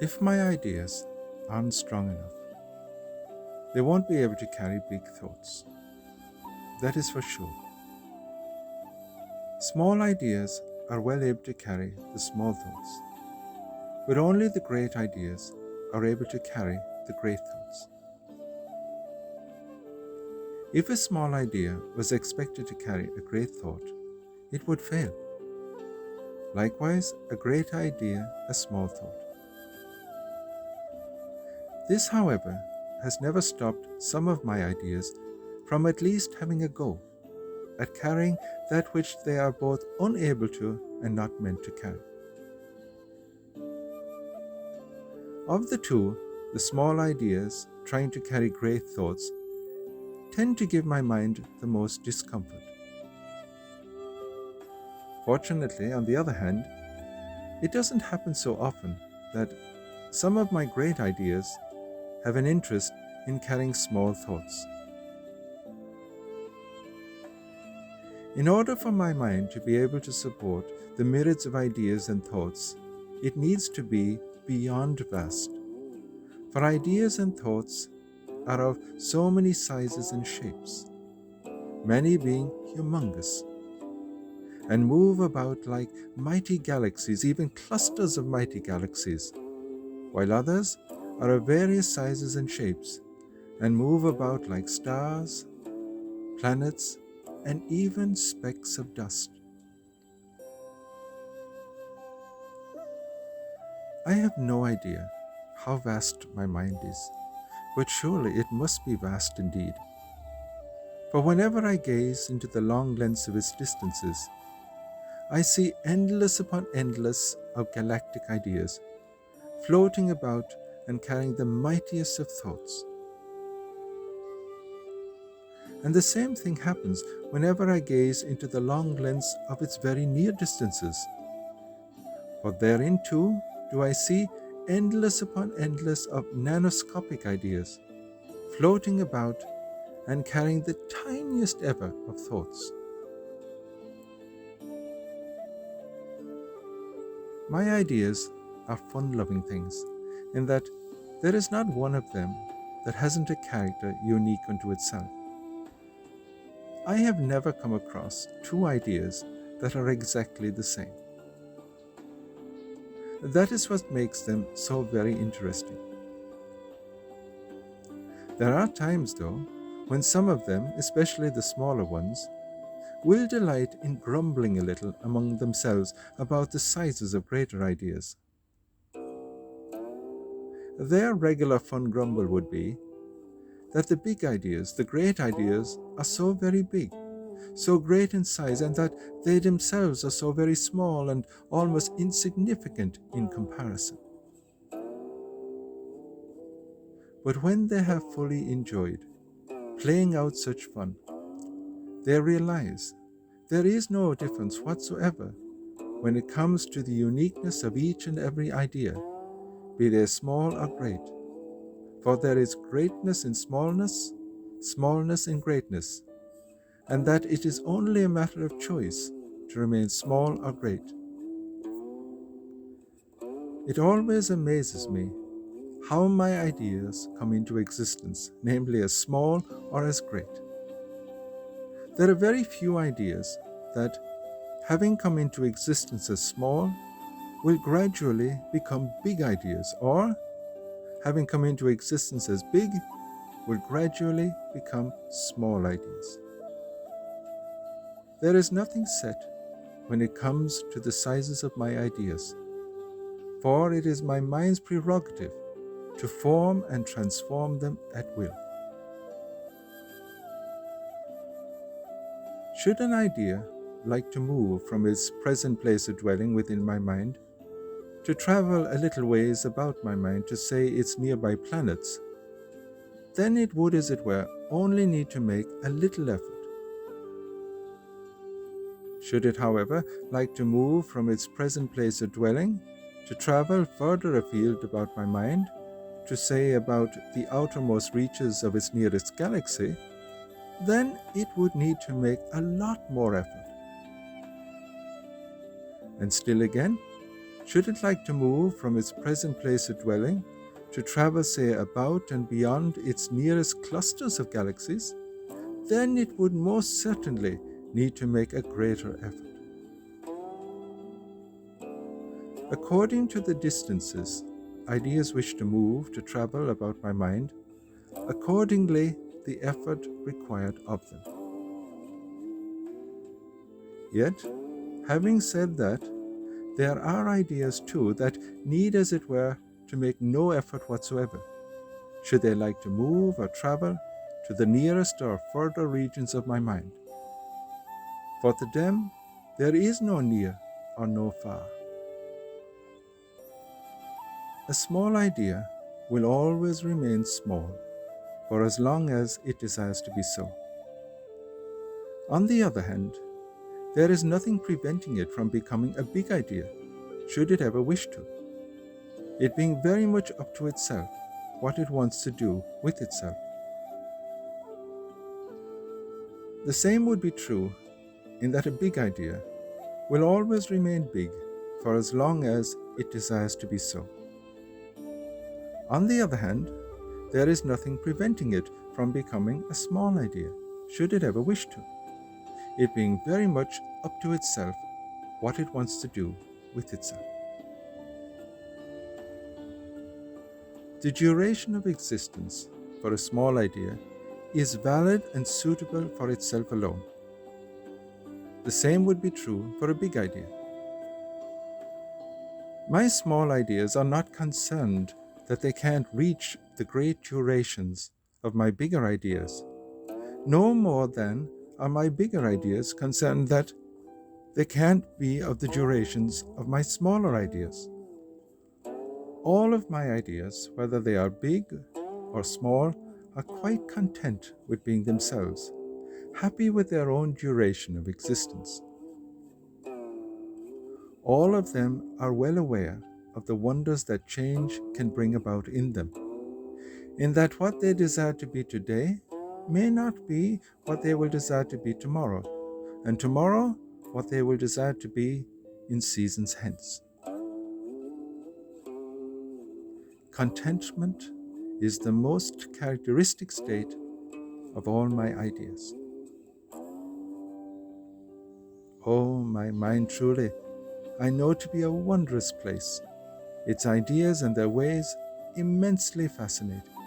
If my ideas aren't strong enough, they won't be able to carry big thoughts. That is for sure. Small ideas are well able to carry the small thoughts, but only the great ideas are able to carry the great thoughts. If a small idea was expected to carry a great thought, it would fail. Likewise, a great idea, a small thought. This, however, has never stopped some of my ideas from at least having a go at carrying that which they are both unable to and not meant to carry. Of the two, the small ideas trying to carry great thoughts tend to give my mind the most discomfort. Fortunately, on the other hand, it doesn't happen so often that some of my great ideas have an interest in carrying small thoughts. In order for my mind to be able to support the myriads of ideas and thoughts, it needs to be beyond vast. For ideas and thoughts are of so many sizes and shapes, many being humongous, and move about like mighty galaxies, even clusters of mighty galaxies, while others are of various sizes and shapes, and move about like stars, planets, and even specks of dust. I have no idea how vast my mind is, but surely it must be vast indeed. For whenever I gaze into the long lengths of its distances, I see endless upon endless of galactic ideas, floating about and carrying the mightiest of thoughts. And the same thing happens whenever I gaze into the long lengths of its very near distances. For therein too do I see endless upon endless of nanoscopic ideas, floating about and carrying the tiniest ever of thoughts. My ideas are fun-loving things, in that there is not one of them that hasn't a character unique unto itself. I have never come across two ideas that are exactly the same. That is what makes them so very interesting. There are times, though, when some of them, especially the smaller ones, will delight in grumbling a little among themselves about the sizes of greater ideas. Their regular fun grumble would be that the big ideas, the great ideas, are so very big, so great in size, and that they themselves are so very small and almost insignificant in comparison. But when they have fully enjoyed playing out such fun, they realize there is no difference whatsoever when it comes to the uniqueness of each and every idea, be they small or great. For there is greatness in smallness, smallness in greatness, and that it is only a matter of choice to remain small or great. It always amazes me how my ideas come into existence, namely as small or as great. There are very few ideas that, having come into existence as small, will gradually become big ideas, or, having come into existence as big, will gradually become small ideas. There is nothing set when it comes to the sizes of my ideas, for it is my mind's prerogative to form and transform them at will. Should an idea like to move from its present place of dwelling within my mind, to travel a little ways about my mind to say its nearby planets, then it would, as it were, only need to make a little effort. Should it, however, like to move from its present place of dwelling, to travel further afield about my mind, to say about the outermost reaches of its nearest galaxy, then it would need to make a lot more effort. And still again, Should it like to move from its present place of dwelling to travel, say, about and beyond its nearest clusters of galaxies, then it would most certainly need to make a greater effort. According to the distances ideas wish to move to travel about my mind, accordingly the effort required of them. Yet, having said that, there are ideas too that need, as it were, to make no effort whatsoever, should they like to move or travel to the nearest or further regions of my mind. For to them there is no near or no far. A small idea will always remain small for as long as it desires to be so. On the other hand, there is nothing preventing it from becoming a big idea, should it ever wish to, it being very much up to itself what it wants to do with itself. The same would be true in that a big idea will always remain big for as long as it desires to be so. On the other hand, there is nothing preventing it from becoming a small idea, should it ever wish to, it being very much up to itself what it wants to do with itself. The duration of existence for a small idea is valid and suitable for itself alone. The same would be true for a big idea. My small ideas are not concerned that they can't reach the great durations of my bigger ideas, no more than are my bigger ideas concerned that they can't be of the durations of my smaller ideas. All of my ideas, whether they are big or small, are quite content with being themselves, happy with their own duration of existence. All of them are well aware of the wonders that change can bring about in them, in that what they desire to be today may not be what they will desire to be tomorrow, and tomorrow what they will desire to be in seasons hence. Contentment is the most characteristic state of all my ideas. Oh, my mind truly, I know to be a wondrous place, its ideas and their ways immensely fascinating.